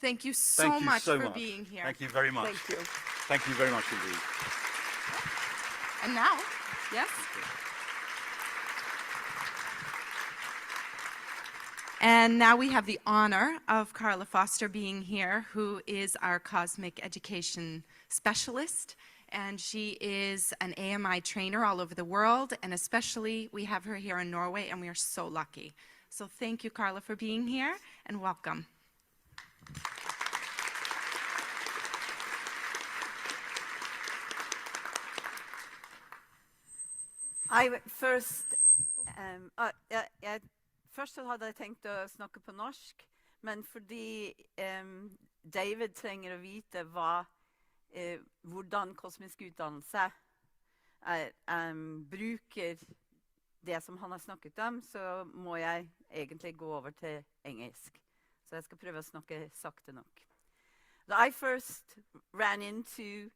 Thank you so Thank you much so for much. being here. Thank you very much. Thank you. Thank you very much indeed. And now, yes? And now we have the honor of Carla Foster being here, who is our cosmic education specialist. And she is an AMI trainer all over the world, and especially we have her here in Norway, and we are so lucky. So thank you, Carla, for being here, and welcome. Først så hadde jeg tenkt å snakke på norsk, men fordi David trenger å vite hvordan kosmisk utdannelse bruker det som han har snakket om, så må jeg egentlig gå over til engelsk. Så jeg skal prøve å snakke sakte nok. I first ran into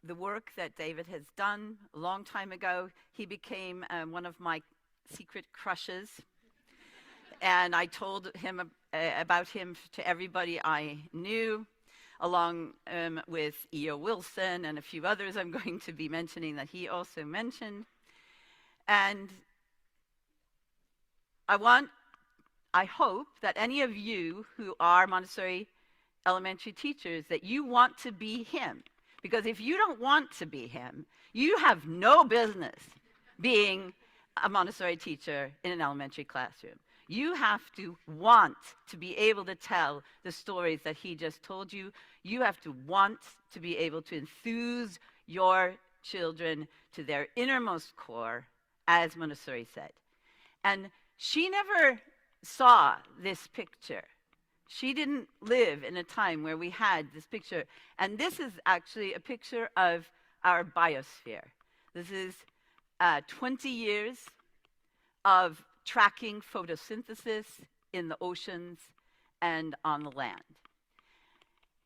the work that David has done a long time ago. He became one of my secret crushes. And I told him about him to everybody I knew, along with E.O. Wilson and a few others I'm going to be mentioning that he also mentioned. And I hope that any of you who are Montessori elementary teachers, that you want to be him. Because if you don't want to be him, you have no business being a Montessori teacher in an elementary classroom. You have to want to be able to tell the stories that he just told you. You have to want to be able to enthuse your children to their innermost core, as Montessori said. And she never saw this picture. She didn't live in a time where we had this picture. And this is actually a picture of our biosphere. This is 20 years of tracking photosynthesis in the oceans and on the land.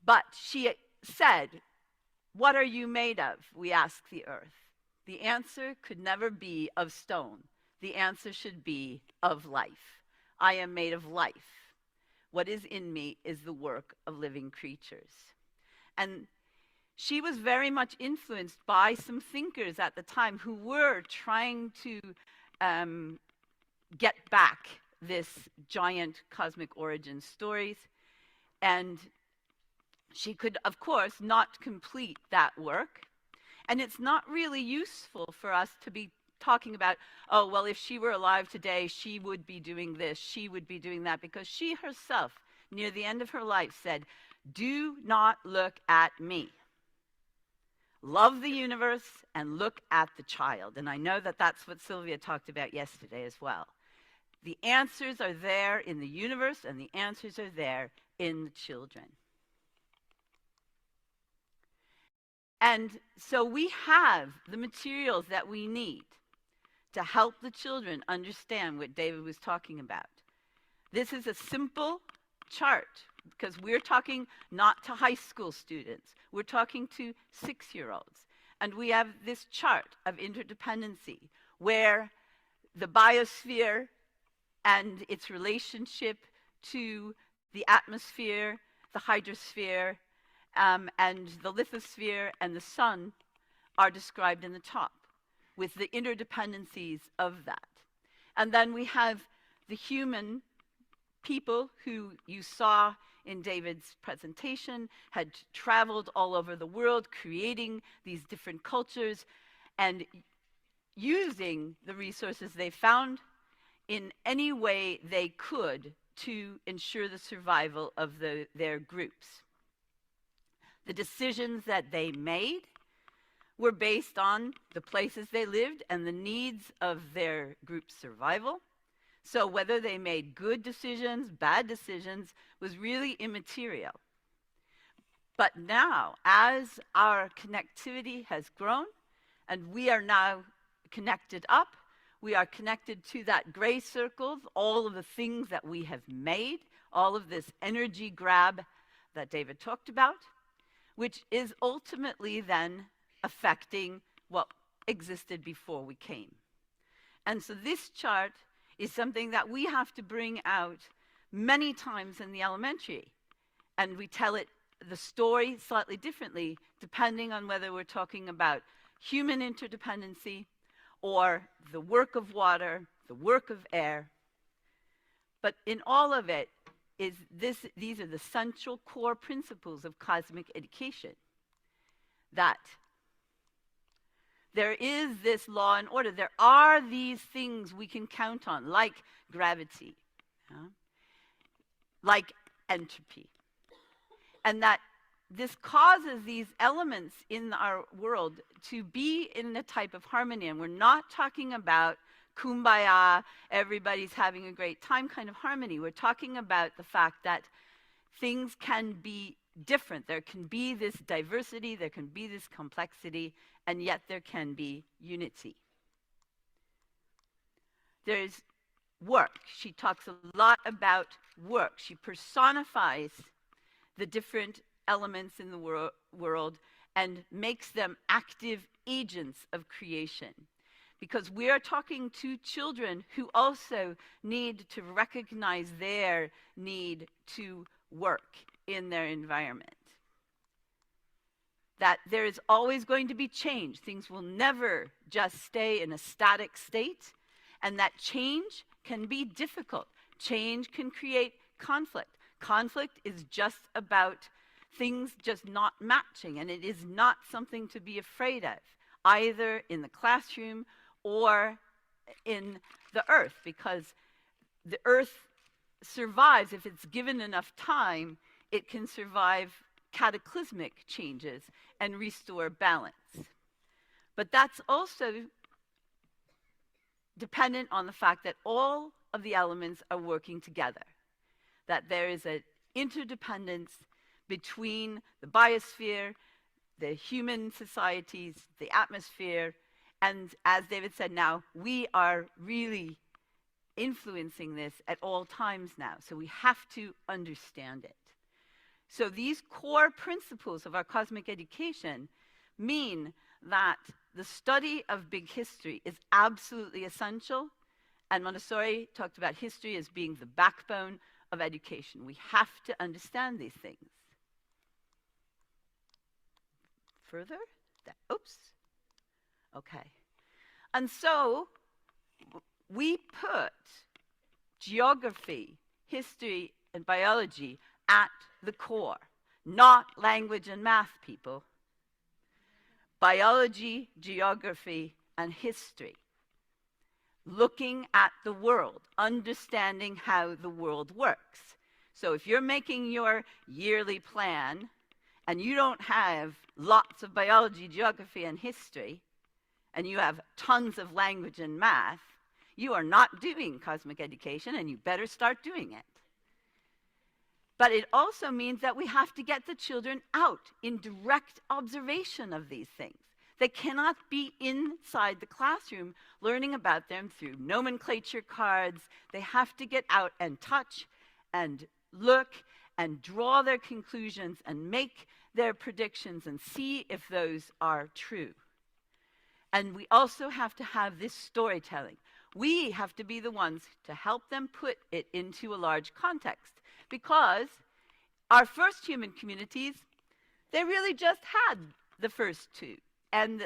But she said, "What are you made of?" we ask the earth. The answer could never be of stone. The answer should be of life. I am made of life. What is in me is the work of living creatures. And she was very much influenced by some thinkers at the time who were trying to get back this giant cosmic origin stories. And she could, of course, not complete that work. And it's not really useful for us to be talking about, oh, well, if she were alive today, she would be doing this, she would be doing that, because she herself, near the end of her life, said, "Do not look at me. Love the universe and look at the child." And I know that that's what Sylvia talked about yesterday as well. The answers are there in the universe, and the answers are there in the children. And so we have the materials that we need to help the children understand what David was talking about. This is a simple chart, because we're talking not to high school students. We're talking to 6-year-olds. And we have this chart of interdependency, where the biosphere and its relationship to the atmosphere, the hydrosphere, and the lithosphere and the sun are described in the top, with the interdependencies of that. And then we have the human people who you saw in David's presentation, had traveled all over the world, creating these different cultures and using the resources they found in any way they could to ensure the survival of their groups. The decisions that they made were based on the places they lived and the needs of their group's survival. So whether they made good decisions, bad decisions, was really immaterial. But now, as our connectivity has grown, and we are now connected up, we are connected to that gray circle, all of the things that we have made, all of this energy grab that David talked about, which is ultimately then affecting what existed before we came. And so this chart is something that we have to bring out many times in the elementary, and we tell it, the story, slightly differently, depending on whether we're talking about human interdependency or the work of water, the work of air. But in all of it, these are the central core principles of cosmic education. That there is this law and order. There are these things we can count on, like gravity, like entropy. And that this causes these elements in our world to be in a type of harmony. And we're not talking about kumbaya, everybody's having a great time kind of harmony. We're talking about the fact that things can be different. There can be this diversity, there can be this complexity, and yet there can be unity. There's work. She talks a lot about work. She personifies the different elements in the world and makes them active agents of creation. Because we are talking to children who also need to recognize their need to work in their environment. That there is always going to be change. Things will never just stay in a static state, and that change can be difficult. Change can create conflict. Conflict is just about things just not matching, and it is not something to be afraid of, either in the classroom or in the earth, because the earth survives. If it's given enough time, it can survive cataclysmic changes and restore balance. But that's also dependent on the fact that all of the elements are working together, that there is an interdependence between the biosphere, the human societies, the atmosphere, and as David said, now we are really influencing this at all times now, so we have to understand it. So these core principles of our cosmic education mean that the study of big history is absolutely essential, and Montessori talked about history as being the backbone of education. We have to understand these things. Further? Oops. Okay. And so we put geography, history, and biology at the core, not language and math, people. Biology, geography, and history. Looking at the world, understanding how the world works. So if you're making your yearly plan and you don't have lots of biology, geography, and history, and you have tons of language and math, you are not doing cosmic education, and you better start doing it. But it also means that we have to get the children out in direct observation of these things. They cannot be inside the classroom learning about them through nomenclature cards. They have to get out and touch and look and draw their conclusions and make their predictions and see if those are true. And we also have to have this storytelling. We have to be the ones to help them put it into a large context, because our first human communities, they really just had the first two. And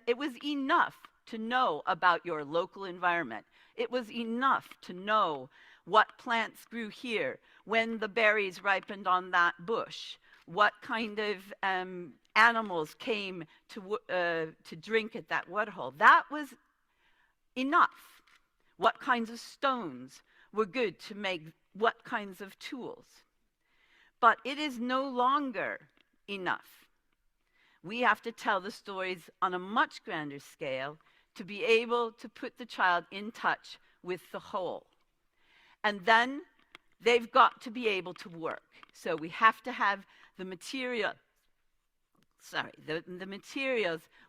it was enough to know about your local environment. It was enough to know what plants grew here, when the berries ripened on that bush, what kind of animals came to drink at that waterhole. That was enough. What kinds of stones were good to make what kinds of tools. But it is no longer enough. We have to tell the stories on a much grander scale to be able to put the child in touch with the whole. And then they've got to be able to work. So we have to have the materials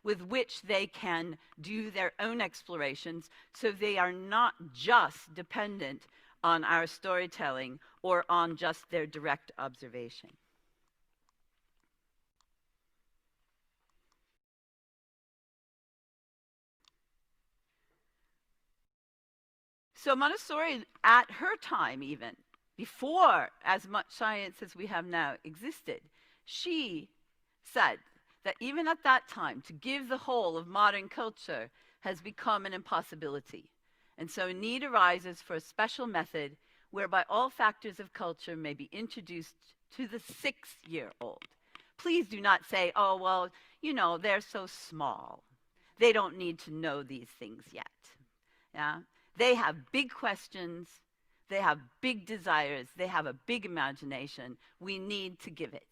with which they can do their own explorations, so they are not just dependent on our storytelling or on just their direct observation. So Montessori, at her time even, before as much science as we have now existed, she said that even at that time, to give the whole of modern culture has become an impossibility. And so a need arises for a special method whereby all factors of culture may be introduced to the 6-year-old. Please do not say, oh, well, you know, they're so small. They don't need to know these things yet. Yeah? They have big questions. They have big desires. They have a big imagination. We need to give it.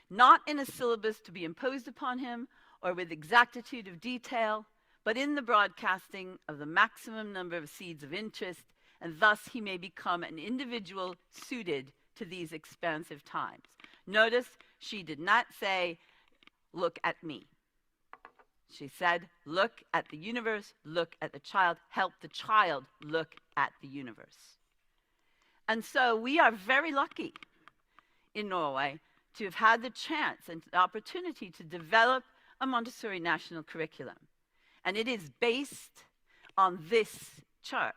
Not in a syllabus to be imposed upon him or with exactitude of detail, but in the broadcasting of the maximum number of seeds of interest, and thus he may become an individual suited to these expansive times. Notice she did not say, look at me. She said, look at the universe, look at the child, help the child look at the universe. And so we are very lucky in Norway to have had the chance and the opportunity to develop a Montessori national curriculum. And it is based on this chart.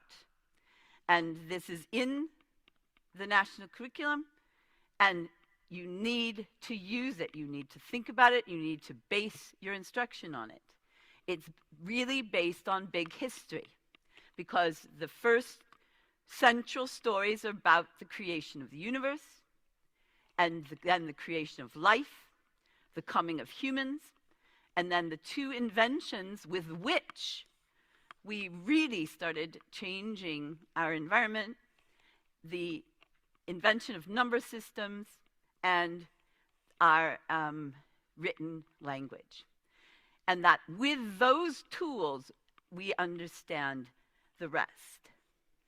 And this is in the national curriculum, and you need to use it. You need to think about it. You need to base your instruction on it. It's really based on big history, because the first central stories are about the creation of the universe, and then the creation of life, the coming of humans, and then the two inventions with which we really started changing our environment, the invention of number systems and our written language. And that with those tools, we understand the rest.